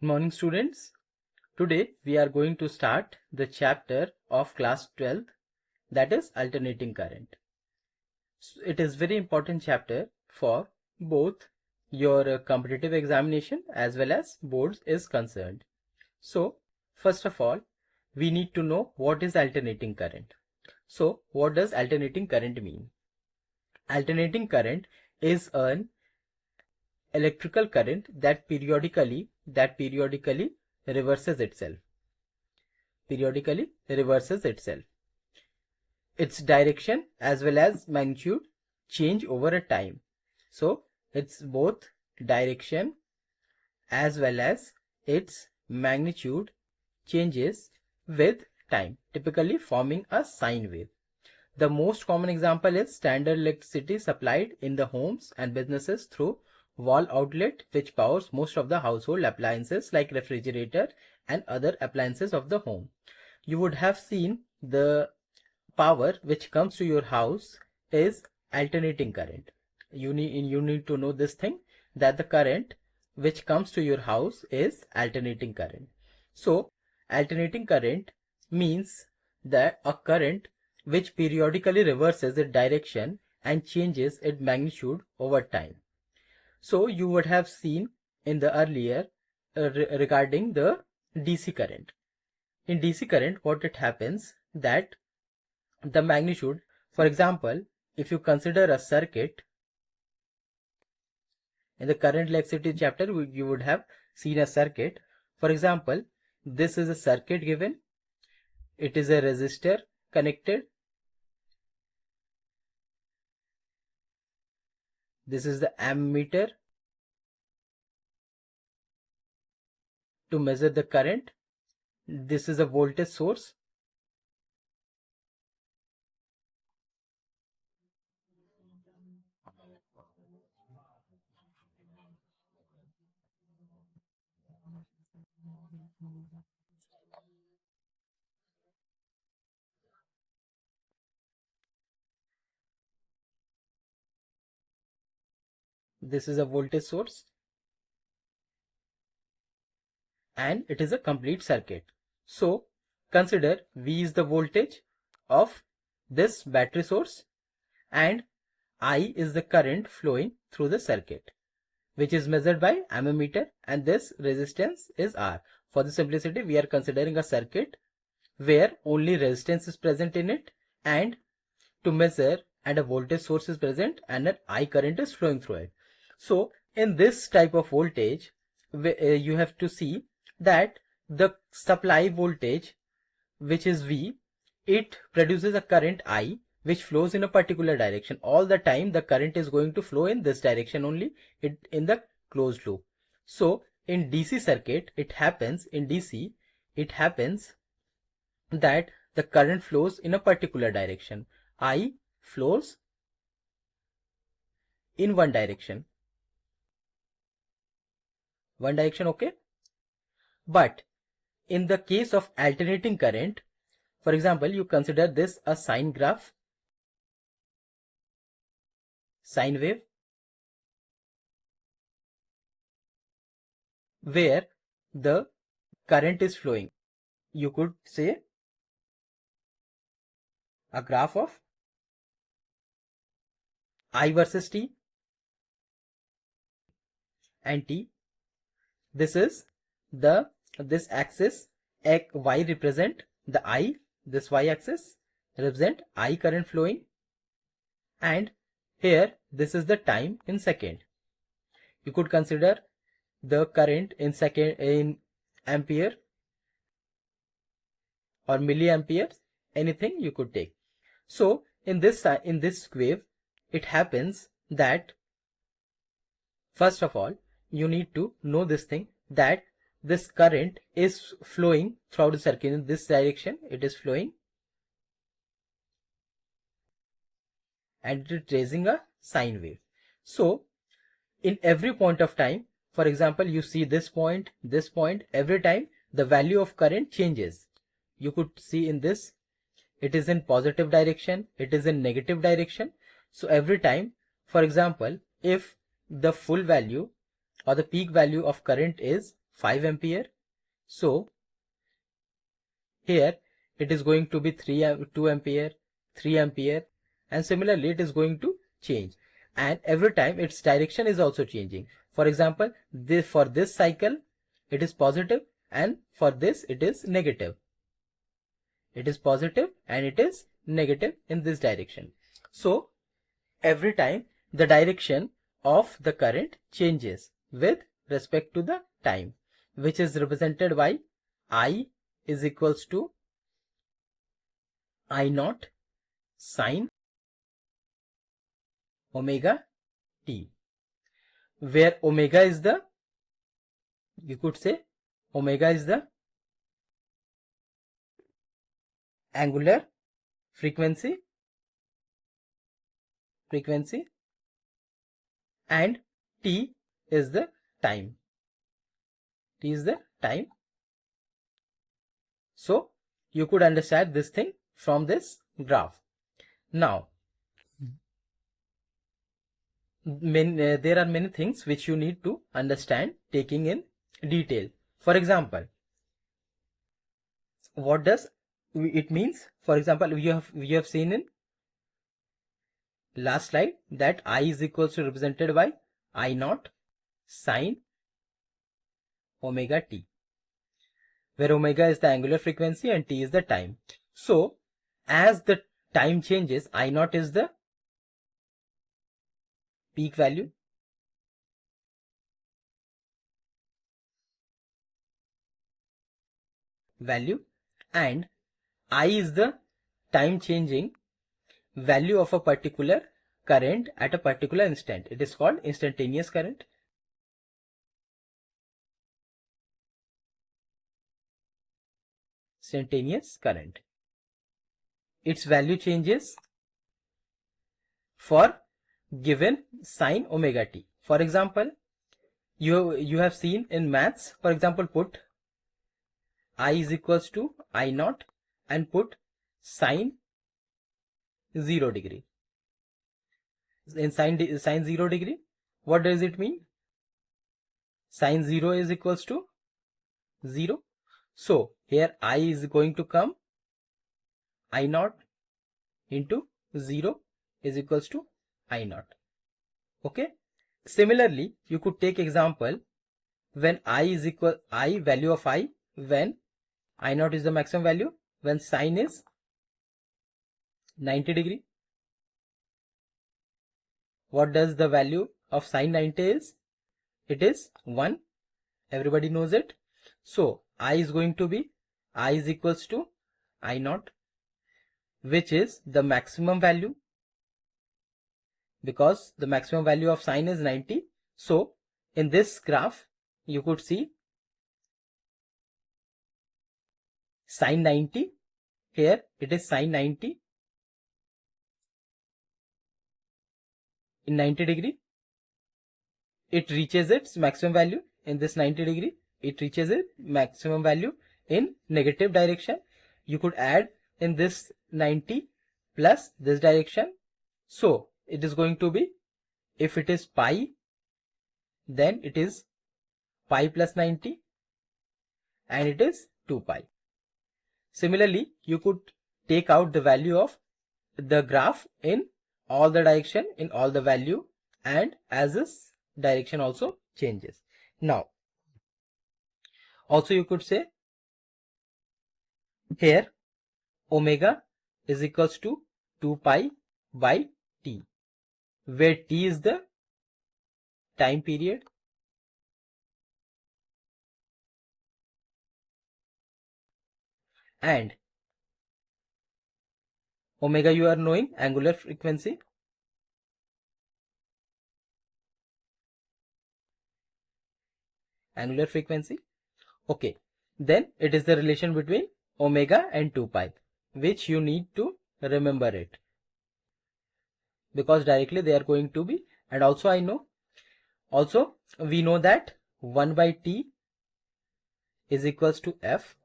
Good morning, students. Today we are going to start the chapter of class 12, that is alternating current. It is very important chapter for both your competitive examination as well as boards is concerned. So first of all, we need to know what is alternating current. So what does alternating current mean? Alternating current is an electrical current that periodically reverses itself. Its direction as well as magnitude change over a time. So it's both direction as well as its magnitude changes with time, typically forming a sine wave. The most common example is standard electricity supplied in the homes and businesses through wall outlet, which powers most of the household appliances like refrigerator and other appliances of the home. You would have seen the power which comes to your house is alternating current. You need to know this thing, that the current which comes to your house is alternating current. So alternating current means that a current which periodically reverses its direction and changes its magnitude over time. So you would have seen in the earlier regarding the DC current. In DC current, what it happens that the magnitude, for example, if you consider a circuit, in the current electricity chapter you would have seen a circuit. For example, this is a circuit given, it is a resistor connected, this is the ammeter to measure the current, this is a voltage source, this is a voltage source, and it is a complete circuit. So consider V is the voltage of this battery source and I is the current flowing through the circuit, which is measured by ammeter, and this resistance is R. For the simplicity, we are considering a circuit where only resistance is present in it and to measure, and a voltage source is present and an I current is flowing through it. So in this type of voltage, you have to see that the supply voltage, which is V, it produces a current I which flows in a particular direction. All the time the current is going to flow in this direction only, in the closed loop. So in DC circuit, it happens that the current flows in a particular direction. I flows in one direction, okay? But in the case of alternating current, for example, you consider this a sine graph, sine wave, where the current is flowing. You could say a graph of I versus t and t. This is this axis y represent the I, this y axis represent I current flowing, and here this is the time in second. You could consider the current in second in ampere or milliampere, anything you could take. So in this wave, it happens that first of all you need to know this thing, that this current is flowing throughout the circuit in this direction, it is flowing and it is raising a sine wave. So in every point of time, for example, you see this point, every time the value of current changes. You could see in this, it is in positive direction, it is in negative direction. So every time, for example, if the full value or the peak value of current is 5 ampere. So here it is going to be 2 ampere, 3 ampere, and similarly it is going to change, and every time its direction is also changing. For example, for this cycle it is positive, and for this it is negative. It is positive and it is negative in this direction. So every time the direction of the current changes with respect to the time, which is represented by I is equals to I naught sine omega t, where omega is the, you could say omega is the angular frequency and t is the time. T is the time. So you could understand this thing from this graph. Now there are many things which you need to understand taking in detail. For example, what does it means? For example, we have seen in last slide that I is equals to represented by I naught sine omega t, where omega is the angular frequency and t is the time. So as the time changes, I naught is the peak value, and I is the time changing value of a particular current at a particular instant. It is called instantaneous current. Its value changes for given sine omega t. For example, you have seen in maths, for example, put I is equals to I naught and put sine 0 degree. In sine 0 degree, what does it mean? Sine 0 is equals to 0. So here I is going to come I naught into 0 is equals to I naught. Okay. Similarly, you could take example when I is equal value of I, when I naught is the maximum value, when sine is 90 degree. What does the value of sine 90 is? It is 1. Everybody knows it. So I is going to be I is equals to I naught, which is the maximum value, because the maximum value of sine is 90. So in this graph you could see sine 90. Here it is sine 90 in 90 degree. It reaches its maximum value in this 90 degree. It reaches its maximum value in negative direction. You could add in this 90 plus this direction. So it is going to be, if it is pi, then it is pi plus 90 and it is 2 pi. Similarly, you could take out the value of the graph in all the direction, in all the value, and as this direction also changes. Now also you could say here omega is equals to 2 pi by t, where t is the time period and omega you are knowing angular frequency. Okay, then it is the relation between omega and 2 pi, which you need to remember it, because directly they are going to be. And also we know that 1 by t is equals to f.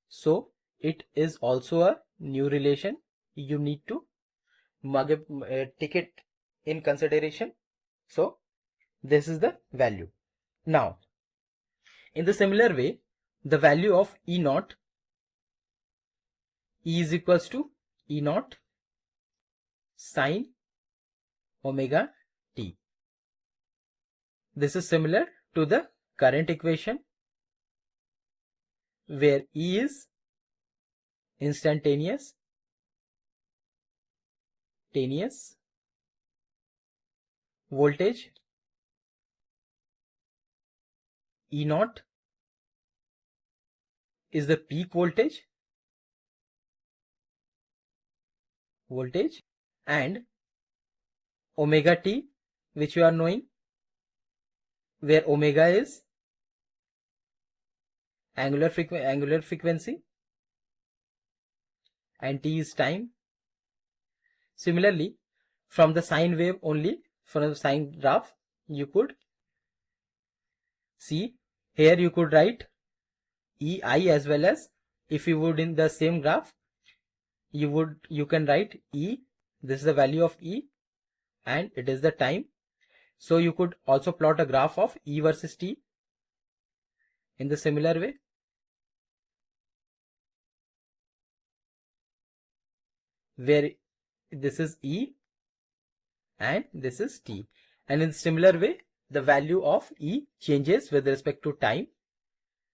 So it is also a new relation. You need to take it in consideration. So this is the value. Now In the similar way, the value of E naught, E is equals to E naught sine omega t. This is similar to the current equation where E is instantaneous voltage, E naught is the peak voltage, and omega t, which you are knowing, where omega is angular frequency and t is time. Similarly, from the sine wave only, from the sine graph, you could see here, you could write EI as well as, if you would in the same graph, you can write E, this is the value of E and it is the time. So you could also plot a graph of E versus T in the similar way. Where this is E and this is T. And in similar way, the value of E changes with respect to time.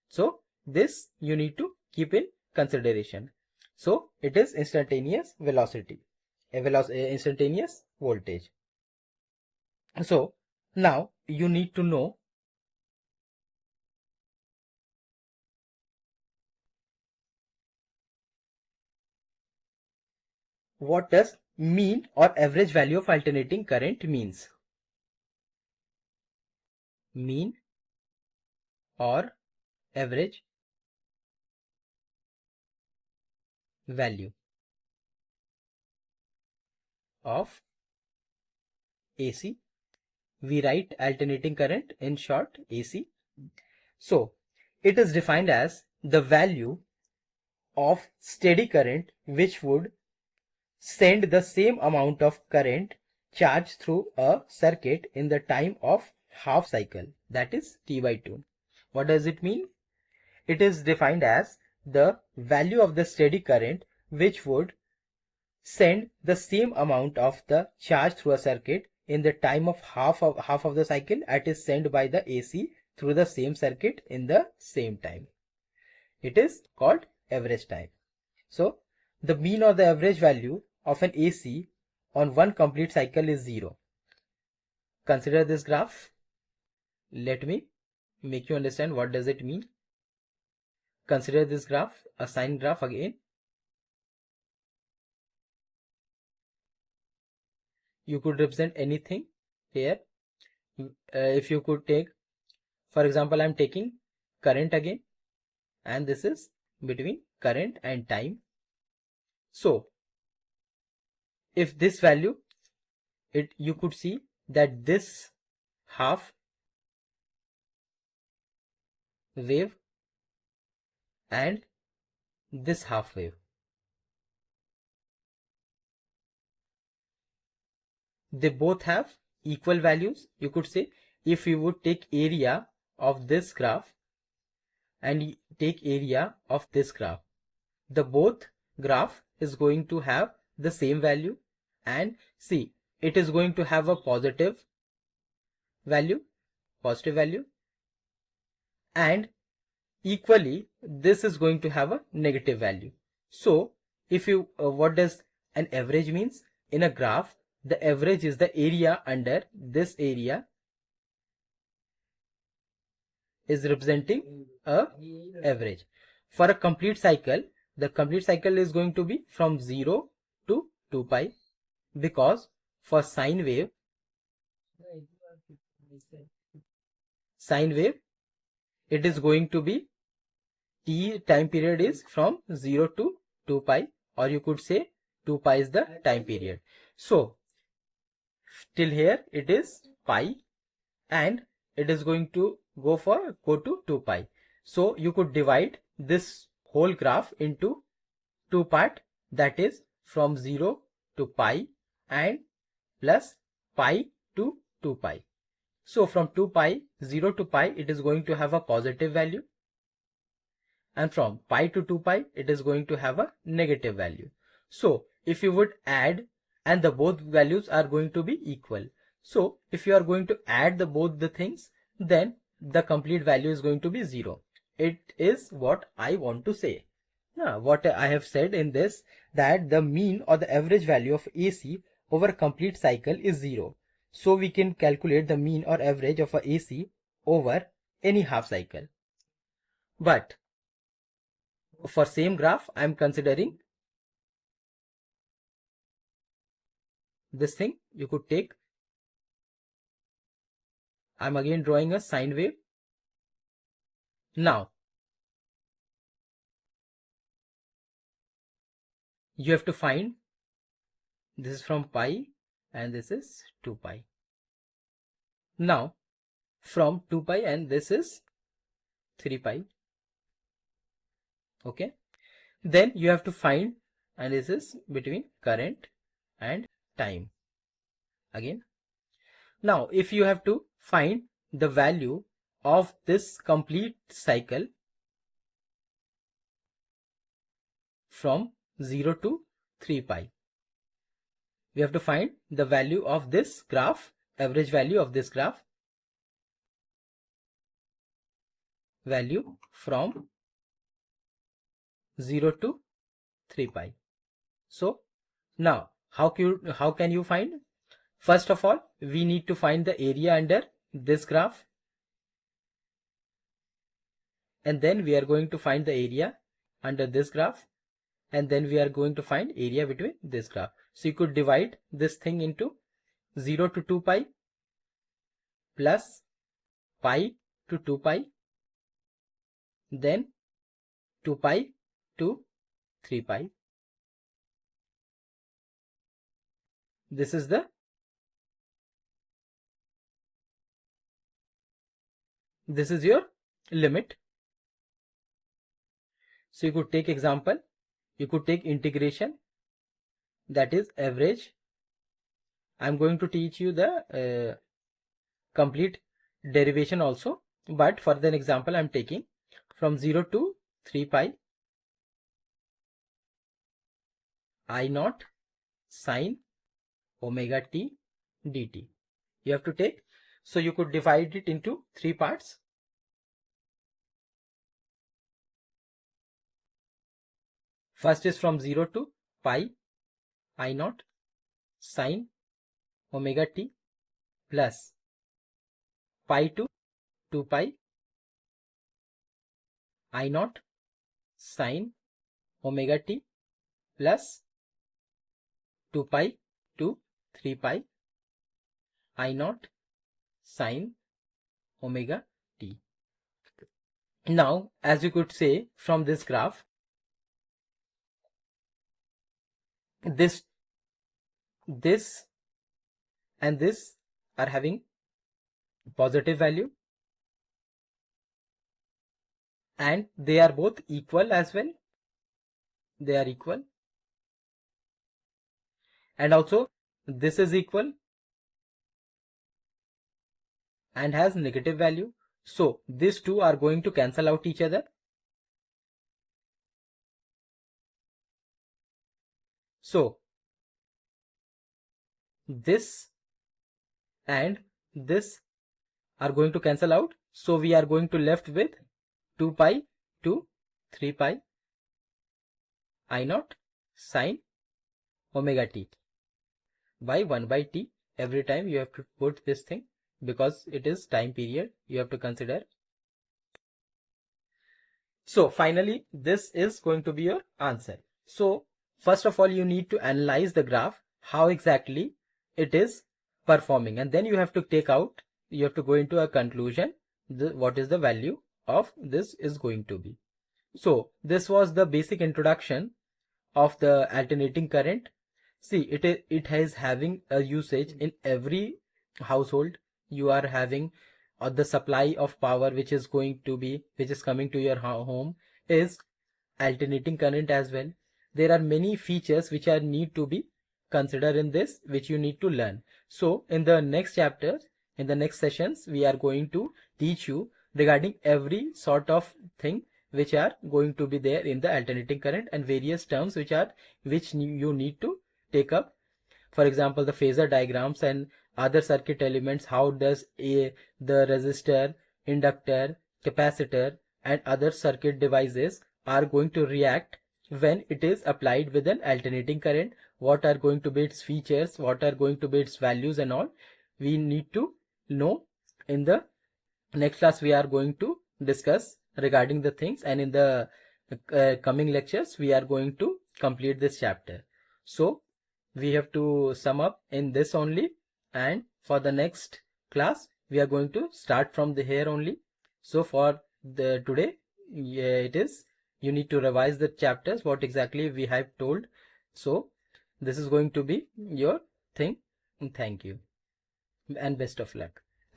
So this you need to keep in consideration. So it is instantaneous velocity, instantaneous voltage. So now you need to know what does mean or average value of alternating current means. Mean or average value of AC. We write alternating current in short AC. So it is defined as the value of steady current which would send the same amount of current charge through a circuit in the time of half cycle, that is T/2. What does it mean? It is defined as the value of the steady current which would send the same amount of the charge through a circuit in the time of half of the cycle that is sent by the AC through the same circuit in the same time. It is called average time. So the mean or the average value of an AC on one complete cycle is 0. Consider this graph. Let me make you understand what does it mean. Consider this graph, a sine graph again. You could represent anything here. If you could take, for example, I am taking current again, and this is between current and time. So if this value, you could see that this half wave and this half wave, they both have equal values. You could say if you would take area of this graph and take area of this graph, the both graph is going to have the same value, and see, it is going to have a positive value, and equally this is going to have a negative value. So if you what does an average means? In a graph, the average is the area under this area is representing a average. For a complete cycle, the complete cycle is going to be from 0 to 2 pi, because for sine wave it is going to be t time period is from 0 to 2 pi, or you could say 2 pi is the time period. So till here it is pi, and it is going to go to 2 pi. So you could divide this whole graph into two part, that is from 0 to pi and plus pi to 2 pi. So from 2 pi, 0 to pi, it is going to have a positive value. And from pi to 2 pi, it is going to have a negative value. So if you would add, and the both values are going to be equal. So if you are going to add both the things, then the complete value is going to be 0. It is what I want to say. Now, what I have said in this, that the mean or the average value of AC over a complete cycle is 0. So we can calculate the mean or average of a AC over any half cycle. But for same graph, I am considering this thing. You could take, I am again drawing a sine wave. Now you have to find, this is from pi and this is 2 pi. Now from 2 pi and this is 3 pi. Okay, then you have to find, and this is between current and time again. Now if you have to find the value of this complete cycle from 0 to 3 pi, we have to find the value of this graph, average value of this graph, value from 0 to 3 pi. So now how can you find? First of all, we need to find the area under this graph, and then we are going to find the area under this graph, and then we are going to find area between this graph. So you could divide this thing into 0 to 2 pi plus pi to 2 pi, then 2 pi to 3 pi. This is your limit. So you could take example, you could take integration, that is average. I'm going to teach you the complete derivation also, but for the example I'm taking from 0 to 3 pi I naught sine omega t dt. You have to take, so you could divide it into 3 parts. First is from 0 to pi I naught sine omega t plus pi to 2 pi I naught sine omega t plus 2 pi to 3 pi I naught sine omega t. Now, as you could say from this graph, this and this are having positive value, and they are both equal as well. They are equal, and also this is equal and has negative value. So these two are going to cancel out each other. So this and this are going to cancel out. So we are going to left with 2 pi to 3 pi I naught sine omega t by 1 by t. Every time you have to put this thing, because it is time period you have to consider. So finally this is going to be your answer. So first of all, you need to analyze the graph, how exactly it is performing, and then you have to take out, you have to go into a conclusion, what is the value of this is going to be. So this was the basic introduction of the alternating current. See, it is having a usage in every household. You are having the supply of power which is coming to your home is alternating current as well. There are many features which are need to be considered in this, which you need to learn. So in the next chapter In the next sessions, we are going to teach you regarding every sort of thing which are going to be there in the alternating current and various terms which you need to take up. For example, the phasor diagrams and other circuit elements, how does the resistor, inductor, capacitor and other circuit devices are going to react when it is applied with an alternating current, what are going to be its features, what are going to be its values and all we need to know. In the next class we are going to discuss regarding the things, and in the coming lectures we are going to complete this chapter. So we have to sum up in this only, and for the next class we are going to start from the here only. So for the today, it is you need to revise the chapters what exactly we have told. So this is going to be your thing. Thank you and best of luck.